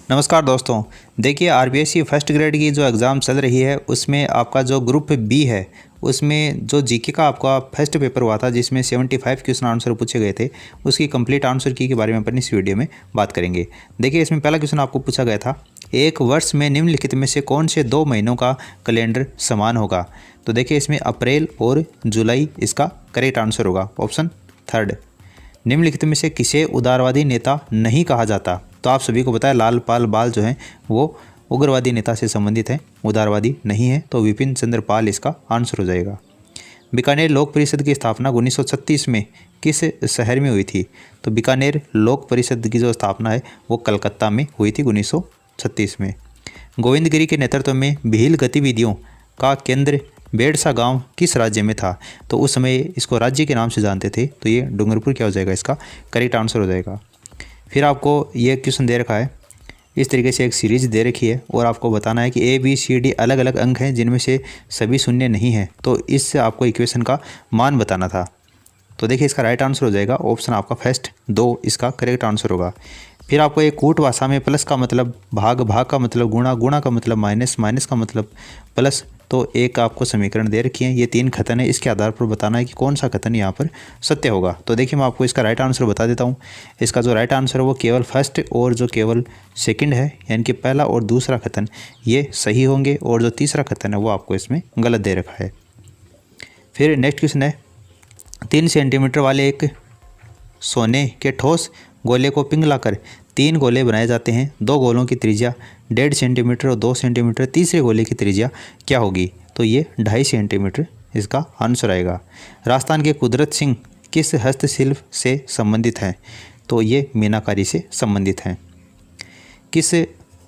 नमस्कार दोस्तों। देखिए आरबीएससी फर्स्ट ग्रेड की जो एग्ज़ाम चल रही है उसमें आपका जो ग्रुप बी है उसमें जो जीके का आपका फर्स्ट पेपर हुआ था जिसमें 75 क्वेश्चन आंसर पूछे गए थे, उसकी कंप्लीट आंसर की के बारे में अपन इस वीडियो में बात करेंगे। देखिए इसमें पहला क्वेश्चन आपको पूछा गया था, एक वर्ष में निम्नलिखित में से कौन से 2 महीनों का कैलेंडर समान होगा। तो देखिए इसमें अप्रैल और जुलाई इसका करेक्ट आंसर होगा, ऑप्शन थर्ड। निम्नलिखित में से किसे उदारवादी नेता नहीं कहा जाता। तो आप सभी को पता है लाल पाल बाल जो हैं वो उग्रवादी नेता से संबंधित हैं, उदारवादी नहीं है, तो विपिन चंद्र पाल इसका आंसर हो जाएगा। बीकानेर लोक परिषद की स्थापना 1936 में किस शहर में हुई थी। तो बीकानेर लोक परिषद की जो स्थापना है वो कलकत्ता में हुई थी 1936 में। गोविंदगिरी के नेतृत्व में भील गतिविधियों का केंद्र बेड़सा गांव किस राज्य में था। तो उस समय इसको राज्य के नाम से जानते थे, तो ये डूंगरपुर क्या हो जाएगा, इसका करेक्ट आंसर हो जाएगा। फिर आपको ये क्वेश्चन दे रखा है, इस तरीके से एक सीरीज दे रखी है और आपको बताना है कि ए बी सी डी अलग अलग अंक हैं जिनमें से सभी शून्य नहीं है, तो इससे आपको इक्वेशन का मान बताना था। तो देखिए इसका राइट आंसर हो जाएगा ऑप्शन आपका फर्स्ट 2 इसका करेक्ट आंसर होगा। फिर आपको एक कूट भाषा में प्लस का मतलब भाग, भाग का मतलब गुणा, गुणा का मतलब माइनस, माइनस का मतलब प्लस, तो एक आपको समीकरण दे रखी है, ये 3 कथन है, इसके आधार पर बताना है कि कौन सा कथन यहाँ पर सत्य होगा। तो देखिए मैं आपको इसका राइट आंसर बता देता हूँ। इसका जो राइट आंसर है वो केवल फर्स्ट और जो केवल सेकंड है, यानी कि पहला और दूसरा कथन ये सही होंगे और जो तीसरा कथन है वो आपको इसमें गलत दे रखा है। फिर नेक्स्ट क्वेश्चन है, 3 सेंटीमीटर वाले एक सोने के ठोस गोले को पिघलाकर 3 गोले बनाए जाते हैं। 2 गोलों की त्रिज्या 1.5 सेंटीमीटर और 2 सेंटीमीटर। तीसरे गोले की त्रिज्या क्या होगी। तो ये 2.5 सेंटीमीटर इसका आंसर आएगा। राजस्थान के कुदरत सिंह किस हस्तशिल्प से संबंधित हैं। तो ये मीनाकारी से संबंधित हैं। किस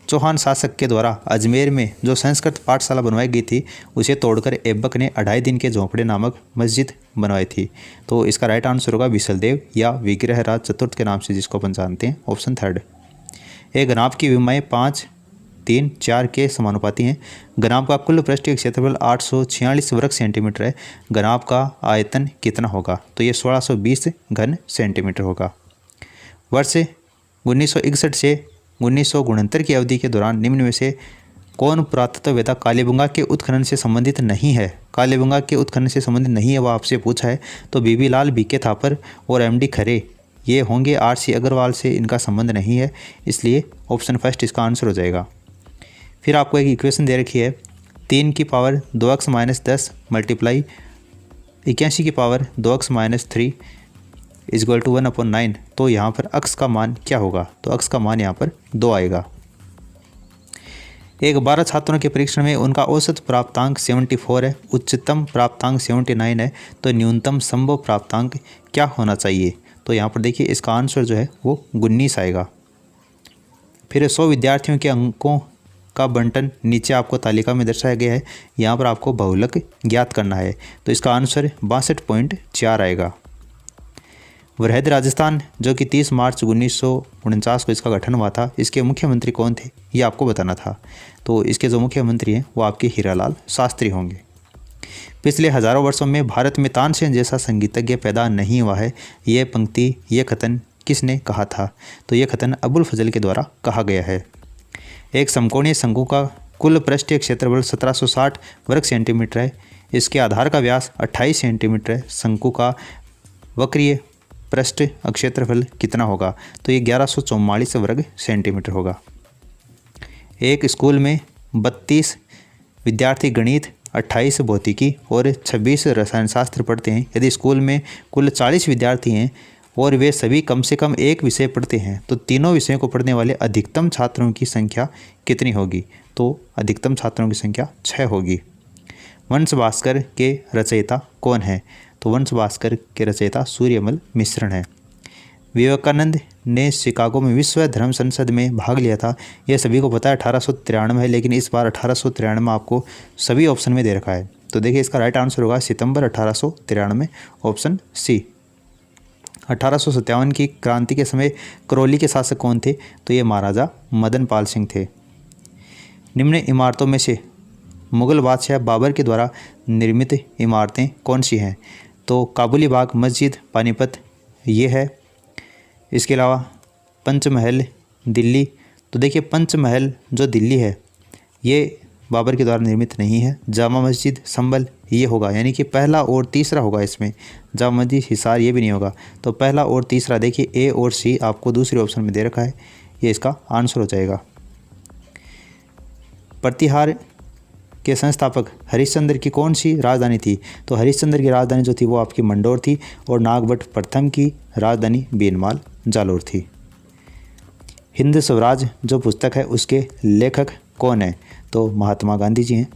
चौहान शासक के द्वारा अजमेर में जो संस्कृत पाठशाला बनवाई गई थी उसे तोड़कर ऐबक ने 2.5 दिन के झोंपड़े नामक मस्जिद बनवाई थी। तो इसका राइट आंसर होगा विशलदेव या विग्रह राज चतुर्थ के नाम से जिसको अपन जानते हैं, ऑप्शन थर्ड। एक घनाभ की विमाएँ 5, 3, 4 के समानुपाती हैं। घनाभ का कुल पृष्ठीय क्षेत्रफल 846 वर्ग सेंटीमीटर है। घनाभ का आयतन कितना होगा। तो ये 1620 घन सेंटीमीटर होगा। वर्ष 1961 से 1969 की अवधि के दौरान निम्न में से कौन पुरातत्ववेत्ता कालीबंगा के उत्खनन से संबंधित नहीं है। कालीबंगा के उत्खनन से संबंधित नहीं है वो आपसे पूछा है, तो बीबी लाल, बीके थापर और एमडी खरे ये होंगे। आरसी अग्रवाल से इनका संबंध नहीं है, इसलिए ऑप्शन फर्स्ट इसका आंसर हो जाएगा। फिर आपको एक इक्वेशन दे रखी है, 3 की पावर 2x - 10 मल्टीप्लाई 81 की पावर 2x - 3 = 1/9। तो यहाँ पर अक्स का मान क्या होगा। तो अक्स का मान यहाँ पर 2 आएगा। एक 12 छात्रों के परीक्षण में उनका औसत प्राप्तांक 74 है, उच्चतम प्राप्तांक 79 है, तो न्यूनतम संभव प्राप्तांक क्या होना चाहिए। तो यहाँ पर देखिए इसका आंसर जो है वो 19 आएगा। फिर 100 विद्यार्थियों के अंकों का बंटन नीचे आपको तालिका में दर्शाया गया है, यहाँ पर आपको बहुलक ज्ञात करना है, तो इसका आंसर 62.4 आएगा। वृहद राजस्थान जो कि 30 मार्च 1949 को इसका गठन हुआ था, इसके मुख्यमंत्री कौन थे ये आपको बताना था। तो इसके जो मुख्यमंत्री हैं वो आपके हीरालाल शास्त्री होंगे। पिछले हज़ारों वर्षों में भारत में तानसेन जैसा संगीतज्ञ पैदा नहीं हुआ है, ये पंक्ति ये कथन किसने कहा था। तो ये कथन अबुल फजल के द्वारा कहा गया है। एक समकोणीय शंकु का कुल पृष्ठीय क्षेत्रफल 1760 वर्ग सेंटीमीटर है, इसके आधार का व्यास 28 सेंटीमीटर है। शंकु का वक्रीय पृष्ठ क्षेत्रफल कितना होगा। तो ये 1144 वर्ग सेंटीमीटर होगा। एक स्कूल में 32 विद्यार्थी गणित, 28 भौतिकी और 26 रसायन शास्त्र पढ़ते हैं। यदि स्कूल में कुल 40 विद्यार्थी हैं और वे सभी कम से कम एक विषय पढ़ते हैं, तो तीनों विषयों को पढ़ने वाले अधिकतम छात्रों की संख्या कितनी होगी। तो अधिकतम छात्रों की संख्या 6 होगी। वंश भास्कर के रचयिता कौन है। तो वंश भास्कर के रचयिता सूर्यमल मिश्रण है। विवेकानंद ने शिकागो में विश्व धर्म संसद में भाग लिया था, यह सभी को पता है 1893 है, लेकिन इस बार 1893 आपको सभी ऑप्शन में दे रखा है। तो देखिए इसका राइट आंसर होगा सितंबर 1893, ऑप्शन सी। 1857 की क्रांति के समय करौली के शासक कौन थे। तो ये महाराजा मदन पाल सिंह थे। निम्न इमारतों में से मुग़ल बादशाह बाबर के द्वारा निर्मित इमारतें कौन सी हैं। तो काबुली बाग, मस्जिद, पानीपत ये है। इसके अलावा पंचमहल दिल्ली, तो देखिए पंचमहल जो दिल्ली है ये बाबर के द्वारा निर्मित नहीं है। जामा मस्जिद संभल ये होगा, यानी कि पहला और तीसरा होगा इसमें। जामा मस्जिद हिसार ये भी नहीं होगा। तो पहला और तीसरा देखिए ए और सी आपको दूसरे ऑप्शन में दे रखा है, ये इसका आंसर हो जाएगा। प्रतिहार के संस्थापक हरिश्चंद्र की कौन सी राजधानी थी? तो हरिश्चंद्र की राजधानी जो थी वो आपकी मंडोर थी और नागभट्ट प्रथम की राजधानी बीनमाल जालोर थी। हिंद स्वराज जो पुस्तक है उसके लेखक कौन है? तो महात्मा गांधी जी हैं।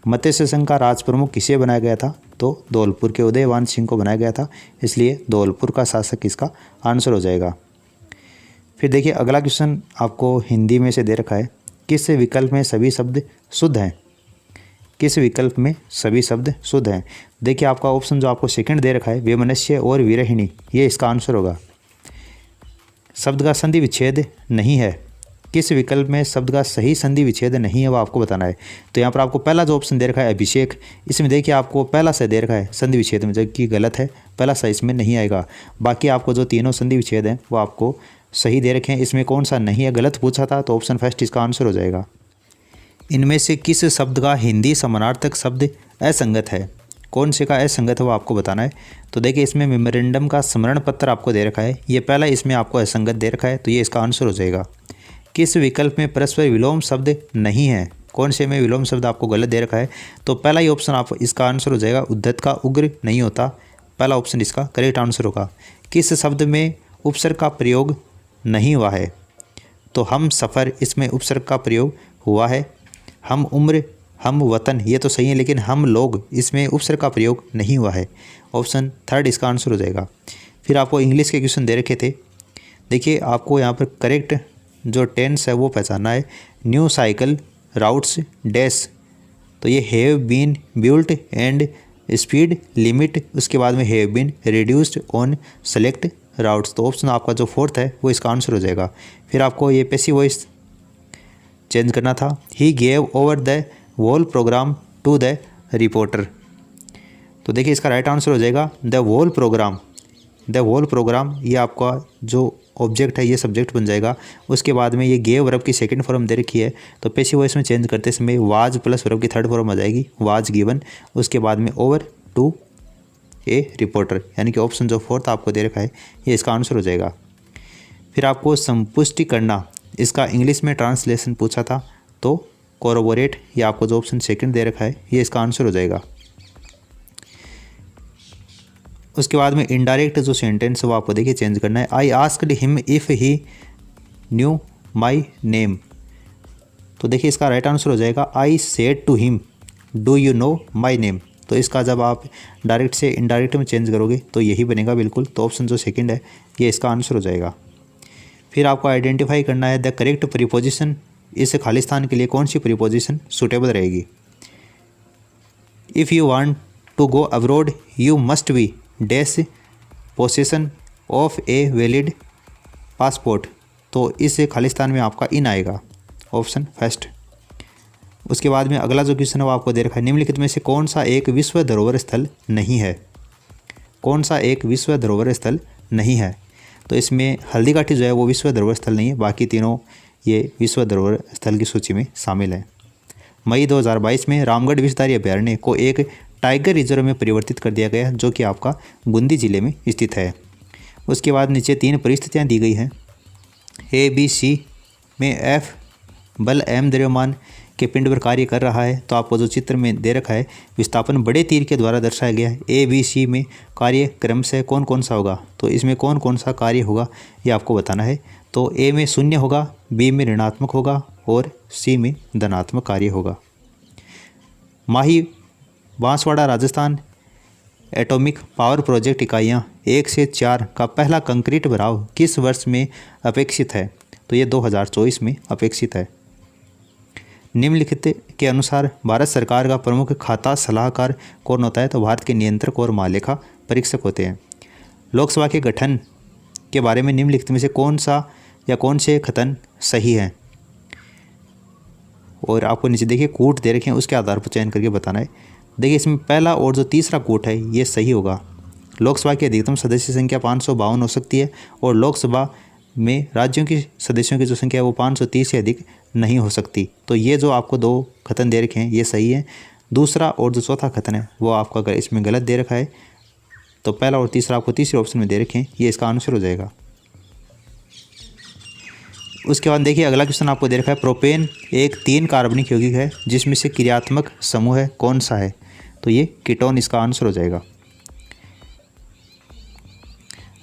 मत्स्य संघ का राज प्रमुख किसे बनाया गया था? तो धौलपुर के उदयवान सिंह को बनाया गया था, इसलिए धौलपुर का शासक इसका आंसर हो जाएगा। फिर देखिए अगला क्वेश्चन आपको हिंदी में से दे रखा है, किस विकल्प में सभी शब्द शुद्ध हैं? किस विकल्प में सभी शब्द शुद्ध हैं? देखिए आपका ऑप्शन जो आपको सेकंड दे रखा है वैमनस्य और विरहिणी, ये इसका आंसर होगा। शब्द का संधि विच्छेद नहीं है, किस विकल्प में शब्द का सही संधि विच्छेद नहीं है वो आपको बताना है। तो यहाँ पर आपको पहला जो ऑप्शन दे रखा है अभिषेक, इसमें देखिए आपको पहला सा दे रखा है संधि विच्छेद में, जबकि गलत है, पहला सा इसमें नहीं आएगा। बाकी आपको जो तीनों संधि विच्छेद हैं वो आपको सही दे रखे हैं, इसमें कौन सा नहीं है गलत पूछा था, तो ऑप्शन फर्स्ट इसका आंसर हो जाएगा। इनमें से किस शब्द का हिंदी समानार्थक शब्द असंगत है? कौन से का असंगत है वो आपको बताना है। तो देखिए इसमें मेमोरेंडम का स्मरण पत्र आपको दे रखा है, ये पहला इसमें आपको असंगत दे रखा है, तो ये इसका आंसर हो जाएगा। किस विकल्प में परस्पर विलोम शब्द नहीं है? कौन से में विलोम शब्द आपको गलत दे रखा है? तो पहला ही ऑप्शन आप इसका आंसर हो जाएगा, उद्धत का उग्र नहीं होता, पहला ऑप्शन इसका करेक्ट आंसर होगा। किस शब्द में उपसर्ग का प्रयोग नहीं हुआ है? तो हम सफ़र, इसमें उपसर्ग का प्रयोग हुआ है। हम उम्र, हम वतन, ये तो सही है, लेकिन हम लोग, इसमें उपसर्ग का प्रयोग नहीं हुआ है, ऑप्शन थर्ड इसका आंसर हो जाएगा। फिर आपको इंग्लिश के क्वेश्चन दे रखे थे, देखिए आपको यहाँ पर करेक्ट जो टेंस है वो पहचानना है। न्यू साइकिल राउट्स डैश, तो ये have been built and speed limit, उसके बाद में have been reduced on select routes, तो ऑप्शन आपका जो फोर्थ है वो इसका आंसर हो जाएगा। फिर आपको ये पैसिव वॉइस चेंज करना था, he gave over the whole programme to the reporter, तो देखिए इसका राइट आंसर हो जाएगा the whole programme. The whole programme ये आपका जो ऑब्जेक्ट है ये सब्जेक्ट बन जाएगा। उसके बाद में ये गेव वर्ब की सेकंड फॉर्म दे रखी है, तो पैसिव वॉइस में चेंज करते समय वाज प्लस वर्ब की थर्ड फॉर्म आ जाएगी, वाज गिवन, उसके बाद में ओवर टू ए रिपोर्टर, यानी कि ऑप्शन जो फोर्थ आपको दे रखा है ये इसका आंसर हो जाएगा। फिर आपको संपुष्टि करना, इसका इंग्लिश में ट्रांसलेशन पूछा था, तो कोरोबोरेट, ये आपको जो ऑप्शन सेकंड दे रखा है ये इसका आंसर हो जाएगा। उसके बाद में इनडायरेक्ट जो सेंटेंस है वो आपको देखिए चेंज करना है। I asked him if he knew my name, तो देखिए इसका राइट आंसर हो जाएगा I said to him do you know my name, तो इसका जब आप डायरेक्ट से इनडायरेक्ट में चेंज करोगे तो यही बनेगा बिल्कुल, तो ऑप्शन जो सेकंड है ये इसका आंसर हो जाएगा। फिर आपको आइडेंटिफाई करना है द करेक्ट प्रीपोजिशन, इस खालिस्तान के लिए कौन सी प्रीपोजिशन सूटेबल रहेगी। If you want to go abroad you must be dash possession of a valid passport, तो इस खालिस्तान में आपका इन आएगा, ऑप्शन फर्स्ट। उसके बाद में अगला जो क्वेश्चन है वो आपको दे रखा है, निम्नलिखित में से कौन सा एक विश्व धरोहर स्थल नहीं है? कौन सा एक विश्व धरोहर स्थल नहीं है? तो इसमें हल्दीघाटी जो है वो विश्व धरोहर स्थल नहीं है, बाकी तीनों ये विश्व धरोहर स्थल की सूची में शामिल है। मई 2022 में रामगढ़ विषधारी अभयारण्य को एक टाइगर रिजर्व में परिवर्तित कर दिया गया, जो कि आपका बूंदी जिले में स्थित है। उसके बाद नीचे तीन परिस्थितियाँ दी गई हैं। ए बी सी में एफ बल एम द्रव्यमान के पिंड पर कार्य कर रहा है, तो आपको जो चित्र में दे रखा है विस्थापन बड़े तीर के द्वारा दर्शाया गया है। ए बी सी में कार्य क्रम से कौन कौन सा होगा, तो इसमें कौन कौन सा कार्य होगा ये आपको बताना है। तो ए में शून्य होगा, बी में ऋणात्मक होगा और सी में धनात्मक कार्य होगा। Mahi Banswara Rajasthan atomic power project इकाइयाँ 1 से 4 का पहला कंक्रीट भराव किस वर्ष में अपेक्षित है? तो ये 2024 में अपेक्षित है। निम्नलिखित के अनुसार भारत सरकार का प्रमुख खाता सलाहकार कौन होता है? तो भारत के नियंत्रक और महालेखा परीक्षक होते हैं। लोकसभा के गठन के बारे में निम्नलिखित में से कौन सा या कौन से कथन सही है? और आपको नीचे देखिए कूट दे रखे हैं, उसके आधार पर चयन करके बताना है। देखिए इसमें पहला और जो तीसरा कूट है ये सही होगा। लोकसभा की अधिकतम सदस्य संख्या 552 हो सकती है और लोकसभा में राज्यों की सदस्यों की जो संख्या है वो 530 से अधिक नहीं हो सकती। तो ये जो आपको 2 कथन दे रखे हैं ये सही है। दूसरा और जो चौथा कथन है वो आपका इसमें गलत दे रखा है। तो पहला और तीसरा आपको तीसरे ऑप्शन में दे रखे हैं, ये इसका आंसर हो जाएगा। उसके बाद देखिए अगला क्वेश्चन आपको दे रखा है, प्रोपेन एक 3 कार्बनिक यौगिक है जिसमें से क्रियात्मक समूह है कौन सा है? तो ये कीटोन इसका आंसर हो जाएगा।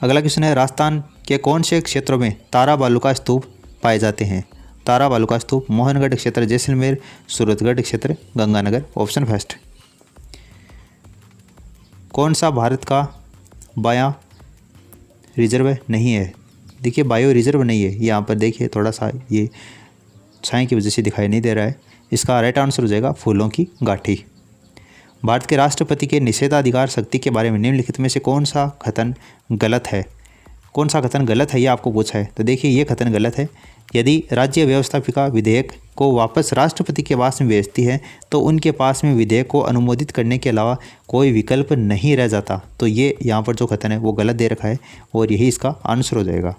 अगला क्वेश्चन है, राजस्थान के कौन से क्षेत्रों में तारा बालू का स्तूप पाए जाते हैं? तारा बालू का स्तूप मोहनगढ़ क्षेत्र, जैसलमेर, सूरतगढ़ क्षेत्र, गंगानगर। Option first. कौन सा भारत का बायो रिजर्व नहीं है? देखिए बायो रिजर्व नहीं है, यहाँ पर देखिए थोड़ा सा ये छाया की वजह से दिखाई नहीं दे रहा है। इसका राइट आंसर हो जाएगा फूलों की गाठी। भारत के राष्ट्रपति के निषेधाधिकार शक्ति के बारे में निम्नलिखित में से कौन सा कथन गलत है? कौन सा कथन गलत है ये आपको पूछा है। तो देखिए ये कथन गलत है। यदि राज्य व्यवस्थापिका विधेयक को वापस राष्ट्रपति के पास में भेजती है तो उनके पास में विधेयक को अनुमोदित करने के अलावा कोई विकल्प नहीं रह जाता। तो ये यहाँ पर जो कथन है वो गलत दे रखा है और यही इसका आंसर हो जाएगा।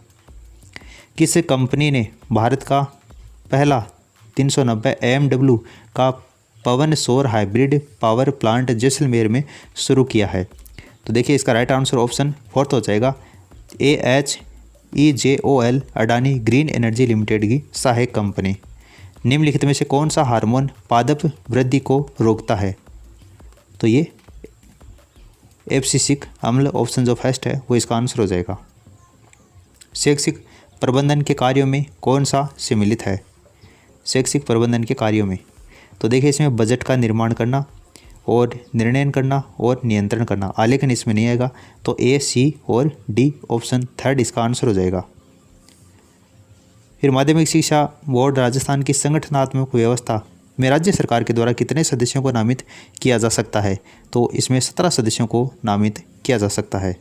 किस कंपनी ने भारत का पहला 390 AMW का पवन सौर हाइब्रिड पावर प्लांट जैसलमेर में शुरू किया है? तो देखिए इसका राइट आंसर ऑप्शन फोर्थ हो जाएगा, AHEJOL Adani green energy limited की सहायक कंपनी। निम्नलिखित में से कौन सा हार्मोन पादप वृद्धि को रोकता है? तो ये एब्सिसिक अम्ल ऑप्शन जो फर्स्ट है वो इसका आंसर हो जाएगा। शैक्षिक प्रबंधन के कार्यों में कौन सा सम्मिलित है? शैक्षिक प्रबंधन के कार्यों में तो देखिए इसमें बजट का निर्माण करना और निर्णय करना और नियंत्रण करना, आलेखन इसमें नहीं आएगा। तो A, C और D ऑप्शन थर्ड इसका आंसर हो जाएगा। फिर माध्यमिक शिक्षा बोर्ड राजस्थान की संगठनात्मक व्यवस्था में राज्य सरकार के द्वारा कितने सदस्यों को नामित किया जा सकता है? तो इसमें 17 सदस्यों को नामित किया जा सकता है।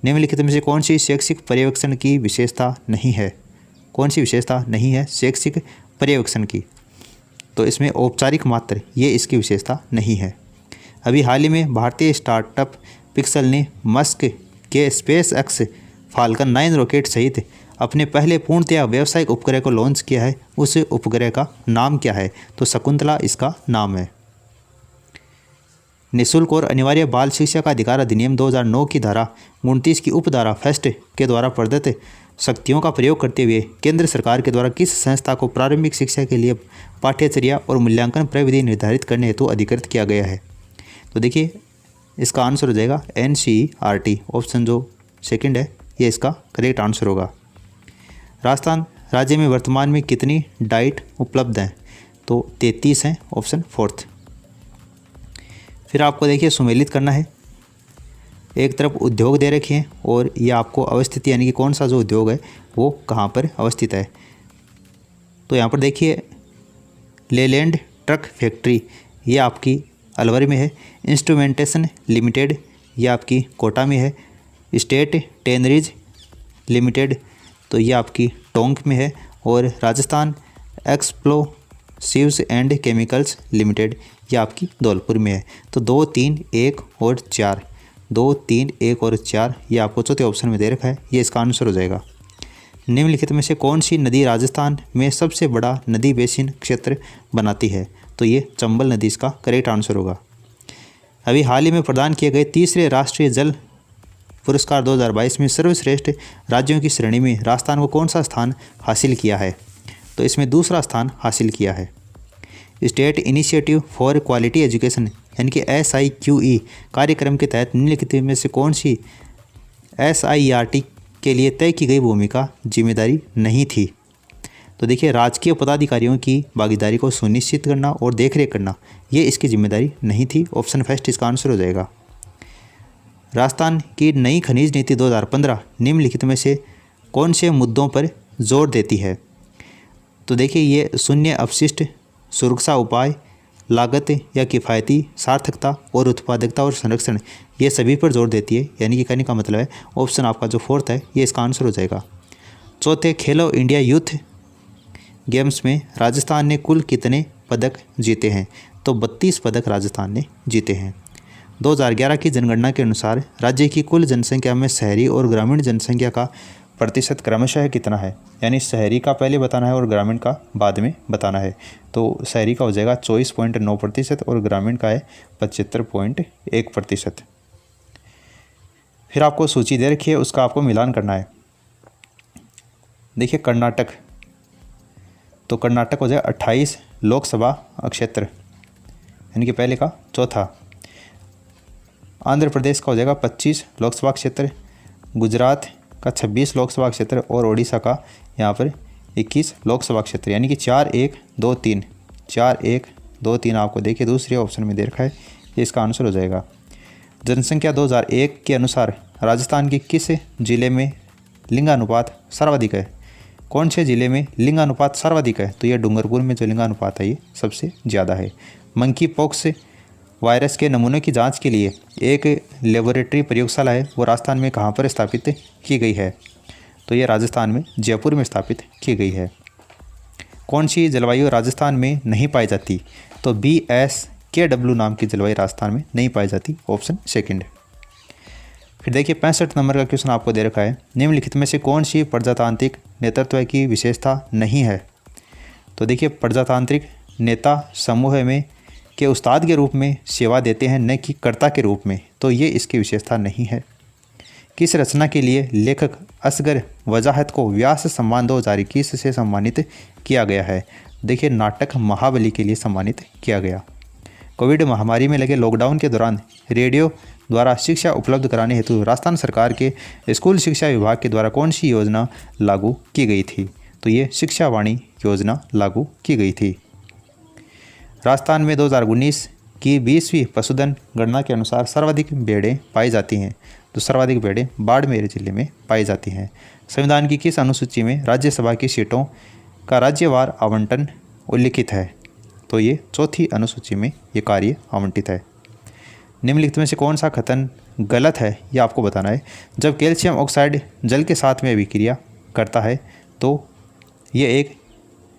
निम्नलिखित में से कौन सी शैक्षिक पर्यवेक्षण की विशेषता नहीं है? कौन सी विशेषता नहीं है शैक्षिक पर्यवेक्षण की? तो इसमें औपचारिक मात्र ये इसकी विशेषता नहीं है। अभी हाल ही में भारतीय स्टार्टअप पिक्सल ने मस्क के SpaceX फाल्कन 9 रॉकेट सहित अपने पहले पूर्णतया व्यावसायिक उपग्रह को लॉन्च किया है। उस उपग्रह का नाम क्या है? तो शकुंतला इसका नाम है। निःशुल्क और अनिवार्य बाल शिक्षा का अधिकार अधिनियम 2009 की धारा 29 की उपधारा फर्स्ट के द्वारा प्रदत्त शक्तियों का प्रयोग करते हुए केंद्र सरकार के द्वारा किस संस्था को प्रारंभिक शिक्षा के लिए पाठ्यचर्या और मूल्यांकन प्रविधि निर्धारित करने हेतु अधिकृत किया गया है? तो देखिए इसका आंसर हो जाएगा NCERT ऑप्शन जो सेकंड है ये इसका करेक्ट आंसर होगा। राजस्थान राज्य में वर्तमान में कितनी डाइट उपलब्ध हैं? तो 33 हैं, ऑप्शन फोर्थ। फिर आपको देखिए सुमेलित करना है। एक तरफ उद्योग दे रखे हैं और ये आपको अवस्थित यानी कि कौन सा जो उद्योग है वो कहाँ पर अवस्थित है। तो यहाँ पर देखिए लेलैंड ट्रक फैक्ट्री ये आपकी अलवर में है। इंस्ट्रूमेंटेशन लिमिटेड ये आपकी कोटा में है। स्टेट टेनरीज लिमिटेड तो ये आपकी टोंक में है। और Rajasthan explosives and chemicals limited ये आपकी धौलपुर में है। तो 2, 3, 1 और 4 2, 3, 1 और 4 ये आपको चौथे ऑप्शन में दे रखा है, ये इसका आंसर हो जाएगा। निम्नलिखित में से कौन सी नदी राजस्थान में सबसे बड़ा नदी बेसिन क्षेत्र बनाती है? तो ये चंबल नदी इसका करेक्ट आंसर होगा। अभी हाल ही में प्रदान किए गए तीसरे राष्ट्रीय जल पुरस्कार 2022 में सर्वश्रेष्ठ राज्यों की श्रेणी में राजस्थान को कौन सा स्थान हासिल किया है? तो इसमें दूसरा स्थान हासिल किया है। State initiative for quality education यानी कि SIQE कार्यक्रम के तहत निम्नलिखित में से कौन सी SIERT के लिए तय की गई भूमिका जिम्मेदारी नहीं थी? तो देखिए राजकीय पदाधिकारियों की भागीदारी को सुनिश्चित करना और देखरेख करना ये इसकी जिम्मेदारी नहीं थी। ऑप्शन फर्स्ट इसका आंसर हो जाएगा। राजस्थान की नई खनिज नीति 2015 निम्नलिखित में से कौन से मुद्दों पर जोर देती है? तो देखिए ये शून्य अपशिष्ट, सुरक्षा उपाय, लागत या किफ़ायती, सार्थकता और उत्पादकता और संरक्षण ये सभी पर जोर देती है। यानी कि कहने का मतलब है ऑप्शन आपका जो फोर्थ है ये इसका आंसर हो जाएगा। चौथे, खेलो इंडिया यूथ गेम्स में राजस्थान ने कुल कितने पदक जीते हैं? तो 32 पदक राजस्थान ने जीते हैं। 2011 की जनगणना के अनुसार राज्य की कुल जनसंख्या में शहरी और ग्रामीण जनसंख्या का प्रतिशत क्रमशः कितना है, यानी शहरी का पहले बताना है और ग्रामीण का बाद में बताना है। तो शहरी का हो जाएगा 24.9% और ग्रामीण का है 75.1%। फिर आपको सूची दे रखी है, उसका आपको मिलान करना है। देखिए कर्नाटक, तो कर्नाटक हो जाएगा 28 लोकसभा क्षेत्र, यानी कि पहले का चौथा। आंध्र प्रदेश का हो जाएगा 25 लोकसभा क्षेत्र, गुजरात का 26 लोकसभा क्षेत्र और ओडिशा का यहाँ पर 21 लोकसभा क्षेत्र, यानी कि 4-1-2-3 4-1-2-3 आपको देखिए दूसरे ऑप्शन में दे रखा है, ये इसका आंसर हो जाएगा। जनसंख्या 2001 के अनुसार राजस्थान के किस जिले में लिंगानुपात सर्वाधिक है? कौन से जिले में लिंगानुपात सर्वाधिक है? तो ये डूंगरपुर में जो लिंगानुपात है ये सबसे ज़्यादा है। मंकी पॉक्स वायरस के नमूनों की जांच के लिए एक लेबोरेटरी प्रयोगशाला है, वो राजस्थान में कहाँ पर स्थापित की गई है? तो ये राजस्थान में जयपुर में स्थापित की गई है। कौन सी जलवायु राजस्थान में नहीं पाई जाती? तो BSKW नाम की जलवायु राजस्थान में नहीं पाई जाती, ऑप्शन सेकंड। फिर देखिए 65 नंबर का क्वेश्चन आपको दे रखा है, निम्नलिखित में से कौन सी प्रजातांत्रिक नेतृत्व की विशेषता नहीं है? तो देखिए प्रजातांत्रिक नेता समूह में के उस्ताद के रूप में सेवा देते हैं, न कि कर्ता के रूप में, तो ये इसकी विशेषता नहीं है। किस रचना के लिए लेखक असगर वजाहत को व्यास सम्मान 2021 से सम्मानित किया गया है? देखिए नाटक महाबली के लिए सम्मानित किया गया। कोविड महामारी में लगे लॉकडाउन के दौरान रेडियो द्वारा शिक्षा उपलब्ध कराने हेतु राजस्थान सरकार के स्कूल शिक्षा विभाग के द्वारा कौन सी योजना लागू की गई थी? तो ये शिक्षा वाणी योजना लागू की गई थी। राजस्थान में 2019 की 20वीं पशुधन गणना के अनुसार सर्वाधिक भेड़ें पाई जाती हैं, तो सर्वाधिक भेड़ें बाड़मेर जिले में पाई जाती हैं। संविधान की किस अनुसूची में राज्यसभा की सीटों का राज्यवार आवंटन उल्लिखित है? तो ये चौथी अनुसूची में ये कार्य आवंटित है। निम्नलिखित में से कौन सा कथन गलत है, ये आपको बताना है। जब कैल्शियम ऑक्साइड जल के साथ में अभिक्रिया करता है तो ये एक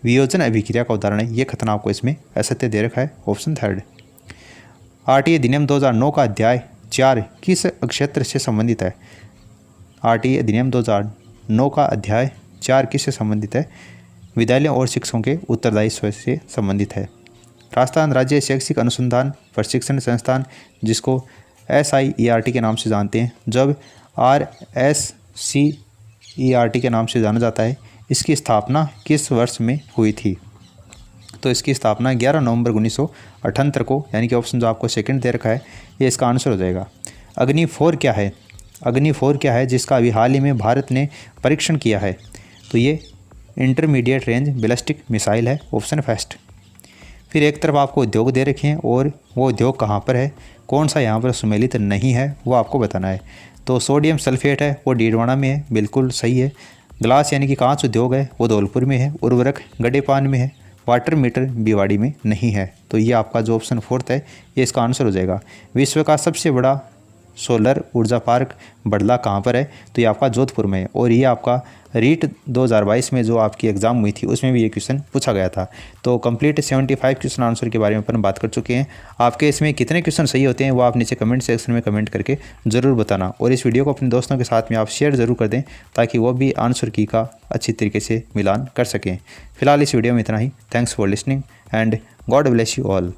वियोजन अभिक्रिया का उदाहरण है, ये कथन आपको इसमें असत्य दे रखा है, ऑप्शन थर्ड। RTA अधिनियम 2009 का अध्याय 4 किस क्षेत्र से संबंधित है? RTA अधिनियम 2009 का अध्याय 4 किससे संबंधित है? विद्यालयों और शिक्षकों के उत्तरदायित्व से संबंधित है। राजस्थान राज्य शैक्षिक अनुसंधान प्रशिक्षण संस्थान, जिसको SIERT के नाम से जानते हैं, जब RSCERT के नाम से जाना जाता है, इसकी स्थापना किस वर्ष में हुई थी? तो इसकी स्थापना 11 नवंबर 1978 को, यानी कि ऑप्शन जो आपको सेकंड दे रखा है, ये इसका आंसर हो जाएगा। अग्नि 4 क्या है? अग्नि 4 क्या है जिसका अभी हाल ही में भारत ने परीक्षण किया है? तो ये इंटरमीडिएट रेंज बैलिस्टिक मिसाइल है, ऑप्शन फर्स्ट। फिर एक तरफ आपको उद्योग दे रखे हैं और वो उद्योग कहाँ पर है, कौन सा यहाँ पर सुमेलित नहीं है, वो आपको बताना है। तो सोडियम सल्फेट है, वो डीडवाना में है, बिल्कुल सही है। ग्लास यानी कि कांच उद्योग है, वो धौलपुर में है। उर्वरक गड्डेपान में है। वाटर मीटर भिवाड़ी में नहीं है। तो ये आपका जो ऑप्शन फोर्थ है, ये इसका आंसर हो जाएगा। विश्व का सबसे बड़ा सोलर ऊर्जा पार्क बड़ला कहाँ पर है? तो ये आपका जोधपुर में है। और ये आपका रीट 2022 में जो आपकी एग्ज़ाम हुई थी उसमें भी ये क्वेश्चन पूछा गया था। तो कंप्लीट 75 क्वेश्चन आंसर के बारे में अपन बात कर चुके हैं। आपके इसमें कितने क्वेश्चन सही होते हैं वो आप नीचे कमेंट सेक्शन में कमेंट करके ज़रूर बताना, और इस वीडियो को अपने दोस्तों के साथ में आप शेयर ज़रूर कर दें ताकि वो भी आंसर की का अच्छी तरीके से मिलान कर सकें। फिलहाल इस वीडियो में इतना ही। Thanks for listening and God bless you all.